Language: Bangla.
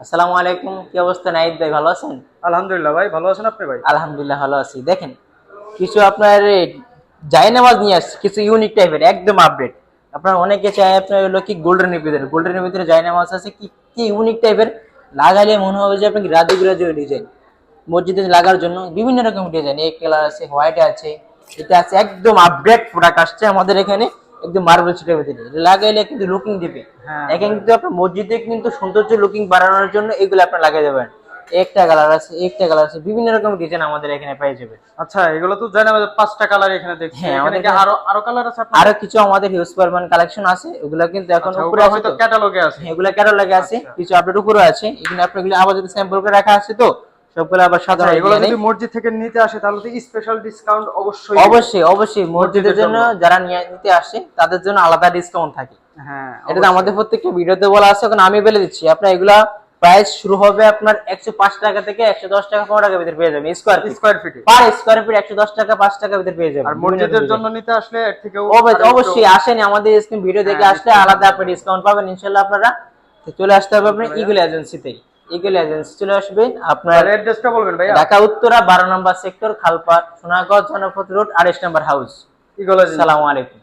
আসসালামু আলাইকুম, কি অবস্থা নাইদ ভাই, ভালো আছেন? আলহামদুলিল্লাহ ভাই, ভালো আছেন আপনি ভাই? আলহামদুলিল্লাহ ভালো আছি। দেখেন, কিছু আপনার জায়নামাজ নিয়ে আসছে, কিছু ইউনিক টাইপের, একদম আপডেট। আপনার অনেকে চায় আপনার হলো কি গোল্ডেনের ভিতরে জায়নামাজ আছে কি কি ইউনিক টাইপের, লাগালে মনে হবে যে আপনাকে রাজুগুরাজু ডিজাইন। মসজিদে লাগার জন্য বিভিন্ন রকম ডিজাইন, এক কালার আছে, হোয়াইট আছে, এটা আছে, একদম আপডেট প্রোডাক্ট আসছে আমাদের এখানে, একদম মার্বেল সিটের ভিতরে লাগাইলে কিন্তু লুকিং দিবে। হ্যাঁ এখন ভাই। কিন্তু আপনার মসজিদে কিন্তু সৌন্দর্য লুকিং বাড়ানোর জন্য এগুলো আপনার লাগাই দেবেন। একটা কালার আছে, বিভিন্ন রকম ডিজাইন আমাদের এখানে পেয়ে যাবে। আচ্ছা, এগুলো তো জানি আমাদের 5টা কালার এখানে দেখছি। হ্যাঁ, এখানে আমাদের কি এখানে আরো আরো কালার আছে আপনাদের? আরো কিছু আমাদের হিউজ পরিমাণ কালেকশন আছে, ওগুলা কিন্তু এখন আচ্ছা, উপরে ওগুলো আছে হয়তো তো। ক্যাটালগে আছে। হ্যাঁ, এগুলা ক্যাটালগে আছে, আচ্ছা কিছু আপডেট উপরে আছে, এখানে আপনাগুলো আবার যদি স্যাম্পল করে রাখা আছে তো সবগুলো আবার আচ্ছা, সাধারণ এগুলো দিয়ে নেই। যদি মসজিদ থেকে নিতে আসে তাহলে তো স্পেশাল ডিসকাউন্ট অবশ্যই দিবেন। অবশ্যই অবশ্যই মসজিদের জন্য যারা নিতে আসে তাদের জন্য আলাদা ডিসকাউন্ট থাকে। হ্যাঁ এটা তো অবশ্যই। আমাদের প্রত্যেকটা ভিডিওতে বলা আছে, এখন আমি বলে দিচ্ছি। আপনার এগুলা প্রাইস শুরু হবে আপনার 105 টাকা থেকে 110 টাকা, 15 টাকার ভিতরে পেয়ে যাবেন স্কয়ার ফিট। স্কয়ার ফিটে। পার স্কয়ার ফিট 110 টাকা, 5 টাকার ভিতরে পেয়ে যাবেন আর বিভিন্ন রকম মসজিদের ডিজাইন। জন্য নিতে আসলে এর থেকেও অবশ্যই আসেন আমাদের স্ক্রিন ভিডিও হ্যাঁ, দেখে আসলে নিশ্চয়ই আলাদা পাবেন। আপনি ডিসকাউন্ট পাবেন ইনশাআল্লাহ। আপনারা তো চলে আসতে হবে আপনার ভাইয়া। ইগল এজেন্সিতে। ইগল এজেন্সি চলে আসবেন আপনার তাহলে অ্যাড্রেসটা বলবেন ভাইয়া। ঢাকা উত্তরা 12 নম্বর সেক্টর, খালপাড়, সোনাগঞ্জ, জনপথ রোড, 28 নম্বর হাউস। Eagle agency. আসসালামু আলাইকুম।